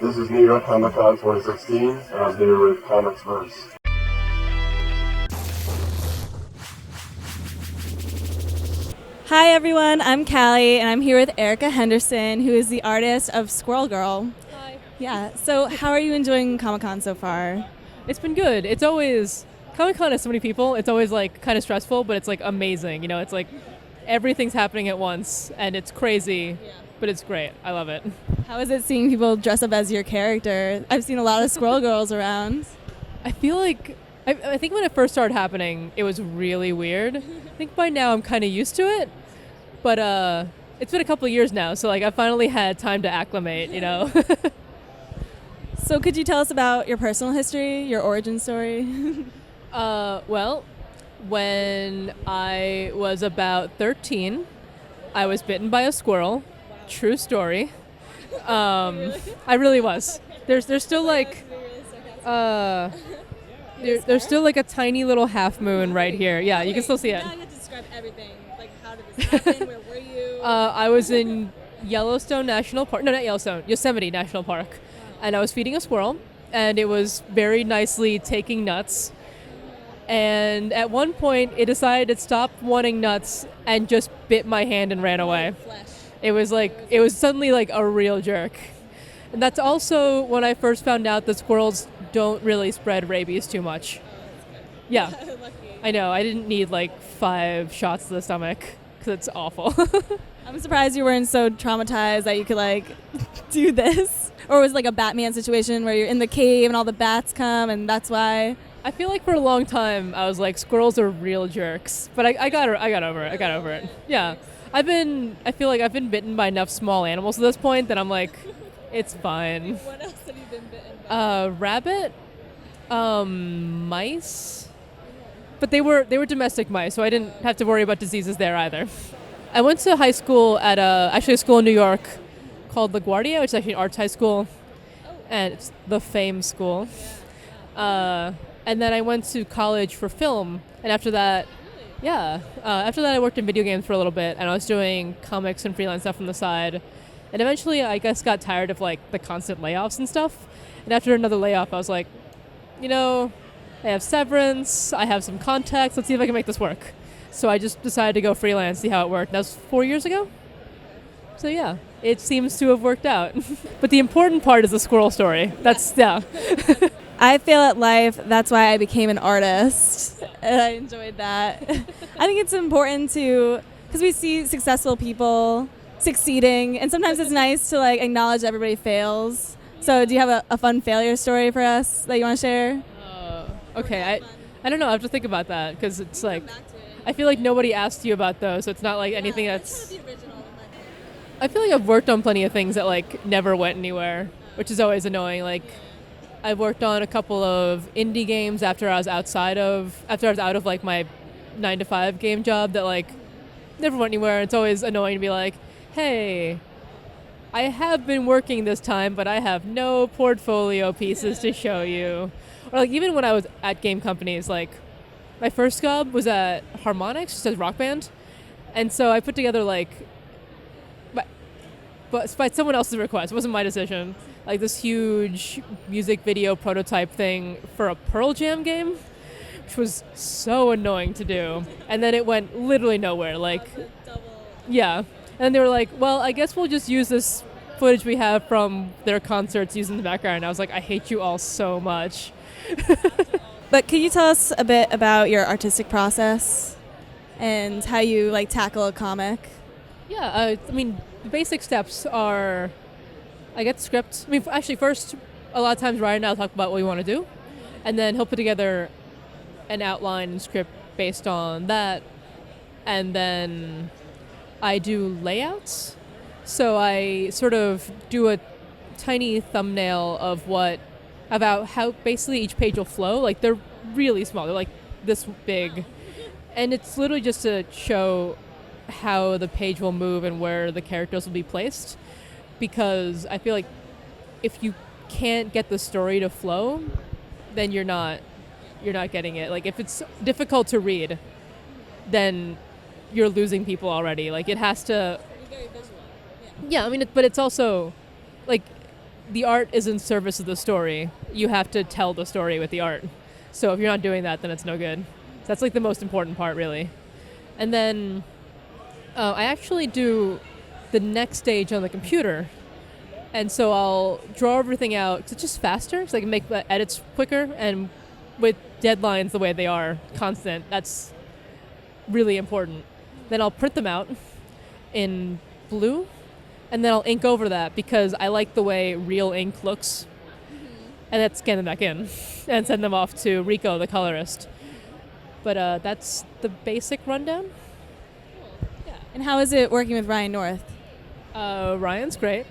This is New York Comic Con 2016, and I'm here with Comics Verse. Hi everyone, I'm Callie, and I'm here with Erica Henderson, who is the artist of Squirrel Girl. Hi. Yeah, so how are you enjoying Comic-Con so far? It's been good. It's always, Comic-Con has so many people, it's always like kind of stressful, but it's like amazing. You know, it's like everything's happening at once and it's crazy, but it's great. I love it. How is it seeing people dress up as your character? I've seen a lot of Squirrel Girls around. I feel like, I think when it first started happening, it was really weird. I think by now I'm kind of used to it, but it's been a couple of years now, so like I finally had time to acclimate, you know. So could you tell us about your personal history, your origin story? Well, when I was about 13, I was bitten by a squirrel. True story. I really was. There's still like there's still like a tiny little half moon right here. Yeah, you can still see it. Now you have to describe everything. Like, how did this happen? Where were you? I was in Yellowstone National Park. No, not Yellowstone. Yosemite National Park. And I was feeding a squirrel, and it was very nicely taking nuts. And at one point, it decided it stopped wanting nuts and just bit my hand and ran away. It was suddenly like a real jerk. And that's also when I first found out that squirrels don't really spread rabies too much. Yeah, I know. I didn't need like 5 shots to the stomach because it's awful. I'm surprised you weren't so traumatized that you could like do this. Or was it like a Batman situation where you're in the cave and all the bats come and that's why? I feel like for a long time I was like, squirrels are real jerks. But I got over it. Yeah. I feel like I've been bitten by enough small animals at this point that I'm like, it's fine. What else have you been bitten by? Rabbit, mice, but they were domestic mice, so I didn't have to worry about diseases there either. I went to high school at a school in New York called LaGuardia, which is actually an arts high school, and it's the Fame School. And then I went to college for film, and after that, I worked in video games for a little bit, and I was doing comics and freelance stuff on the side. And eventually, I guess, got tired of like the constant layoffs and stuff. And after another layoff, I was like, you know, I have severance, I have some contacts, let's see if I can make this work. So I just decided to go freelance, see how it worked. That was 4 years ago. So yeah, it seems to have worked out. But the important part is the squirrel story. Yeah. I fail at life. That's why I became an artist. And I enjoyed that. I think it's important because we see successful people succeeding, and sometimes it's nice to like acknowledge everybody fails. So do you have a fun failure story for us that you want to share? Okay, I don't know. I have to think about that because it's like, I feel like nobody asked you about those, so it's not like anything that's... I feel like I've worked on plenty of things that like never went anywhere, which is always annoying. Like, I've worked on a couple of indie games after I was out of like my 9-to-5 game job that like never went anywhere. It's always annoying to be like, hey, I have been working this time, but I have no portfolio pieces to show you. Or like even when I was at game companies, like my first job was at Harmonix, just as Rock Band, and so I put together like, but by someone else's request, it wasn't my decision, like this huge music video prototype thing for a Pearl Jam game, which was so annoying to do. And then it went literally nowhere. Like, yeah. And they were like, well, I guess we'll just use this footage we have from their concerts using the background. And I was like, I hate you all so much. But could you tell us a bit about your artistic process and how you like tackle a comic? Yeah, I mean, the basic steps are, I get the script. I mean, actually, first, a lot of times Ryan and I will talk about what we want to do, and then he'll put together an outline and script based on that, and then I do layouts. So I sort of do a tiny thumbnail about how basically each page will flow. Like, they're really small. They're like this big. And it's literally just to show how the page will move and where the characters will be placed. Because I feel like if you can't get the story to flow, then you're not getting it. Like, if it's difficult to read, then you're losing people already. Like, it has to... Very visual. Yeah, I mean, but it's also, like, the art is in service of the story. You have to tell the story with the art. So if you're not doing that, then it's no good. So that's like the most important part, really. And then I actually do the next stage on the computer. And so I'll draw everything out. It's just faster, so I can make the edits quicker. And with deadlines the way they are, constant, that's really important. Then I'll print them out in blue, and then I'll ink over that because I like the way real ink looks. And then scan them back in and send them off to Rico, the colorist. But that's the basic rundown. And how is it working with Ryan North? Ryan's great.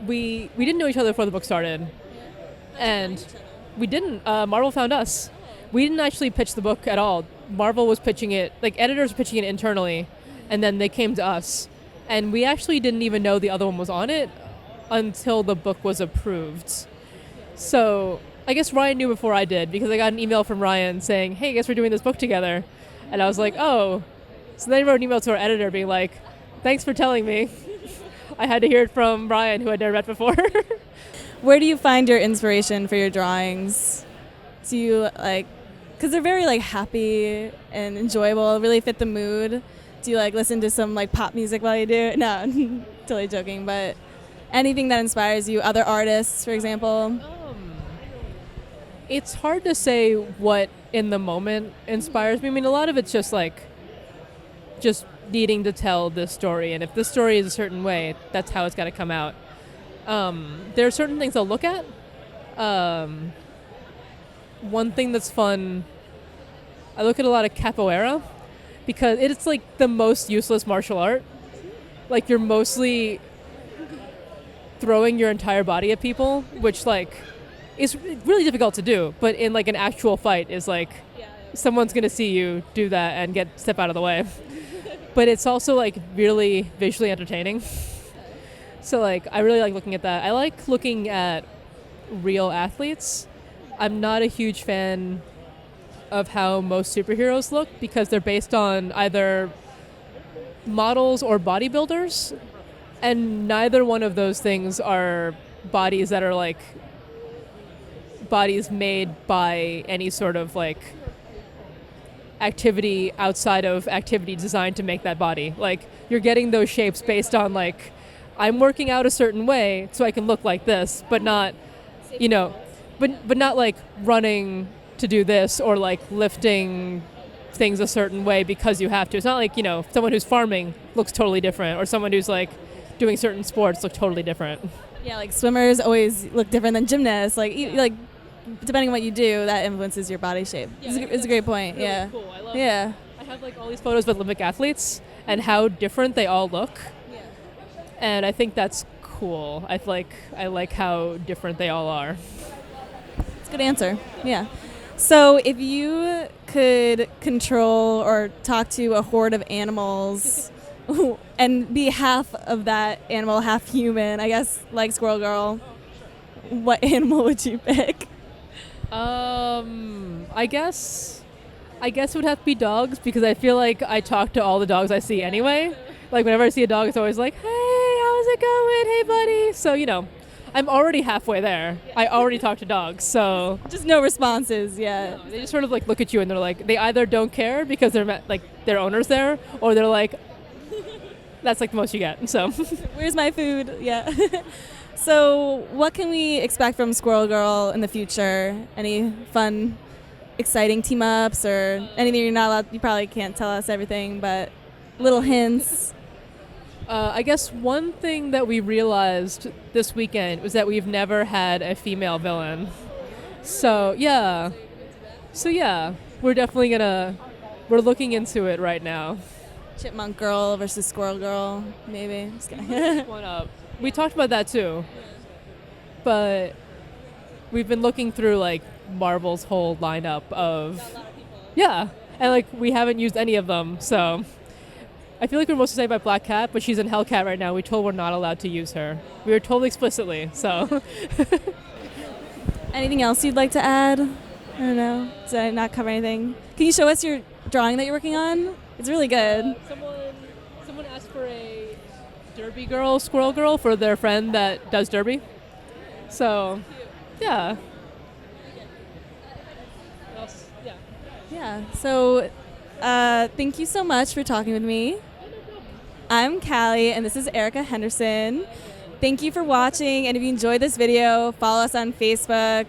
We didn't know each other before the book started. And we didn't. Marvel found us. We didn't actually pitch the book at all. Marvel was pitching it, like editors were pitching it internally, and then they came to us. And we actually didn't even know the other one was on it until the book was approved. So I guess Ryan knew before I did because I got an email from Ryan saying, hey, I guess we're doing this book together. And I was like, oh. So then I wrote an email to our editor being like, thanks for telling me. I had to hear it from Ryan, who I'd never met before. Where do you find your inspiration for your drawings? Do you because they're very happy and enjoyable, really fit the mood. Do you listen to some pop music while you do it? No, totally joking, but anything that inspires you, other artists, for example? It's hard to say what in the moment inspires me. I mean, a lot of it's just just needing to tell this story, and if this story is a certain way, that's how it's got to come out. There are certain things I'll look at. One thing that's fun, I look at a lot of capoeira because it's the most useless martial art. You're mostly throwing your entire body at people, which is really difficult to do, but in an actual fight is someone's gonna see you do that and step out of the way. But it's also really visually entertaining. So I really like looking at that. I like looking at real athletes. I'm not a huge fan of how most superheroes look because they're based on either models or bodybuilders, and neither one of those things are bodies that are bodies made by any sort of activity outside of activity designed to make that body. You're getting those shapes based on I'm working out a certain way so I can look like this, but not, but not running to do this or lifting things a certain way because you have to. It's not someone who's farming looks totally different, or someone who's doing certain sports look totally different. Yeah, swimmers always look different than gymnasts. Depending on what you do, that influences your body shape. Yeah, it's a great point. Really yeah. Cool. I love yeah. I have all these photos of Olympic athletes and how different they all look. Yeah. And I think that's cool. I like how different they all are. It's a good answer. Yeah. So if you could control or talk to a horde of animals and be half of that animal, half human, I guess like Squirrel Girl, what animal would you pick? I guess it would have to be dogs because I feel like I talk to all the dogs I see anyway. Whenever I see a dog, it's always hey, how's it going? Hey, buddy. So, I'm already halfway there. I already talk to dogs, so. Just no responses, yeah. No, they just sort of look at you and they're they either don't care because they're their owner's there, or they're that's the most you get, so. Where's my food? Yeah. So what can we expect from Squirrel Girl in the future? Any fun, exciting team-ups or anything you're not allowed? You probably can't tell us everything, but little hints. I guess one thing that we realized this weekend was that we've never had a female villain. So, yeah. We're definitely we're looking into it right now. Chipmunk Girl versus Squirrel Girl, maybe. Just kidding. One up. We talked about that too, but we've been looking through Marvel's whole lineup of, yeah, and we haven't used any of them. So I feel we're most excited about Black Cat, but she's in Hellcat right now. We told we're not allowed to use her. We were told explicitly. So. Anything else you'd like to add? I don't know. Did I not cover anything? Can you show us your drawing that you're working on? It's really good. Someone asked for a Derby Girl, Squirrel Girl for their friend that does derby. So, yeah. What else? Yeah. Yeah. So, thank you so much for talking with me. I'm Callie, and this is Erica Henderson. Thank you for watching, and if you enjoyed this video, follow us on Facebook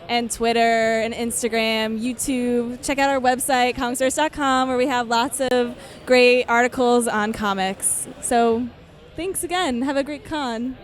and Twitter and Instagram, YouTube. Check out our website, comicsverse.com, where we have lots of great articles on comics. So, thanks again. Have a great con.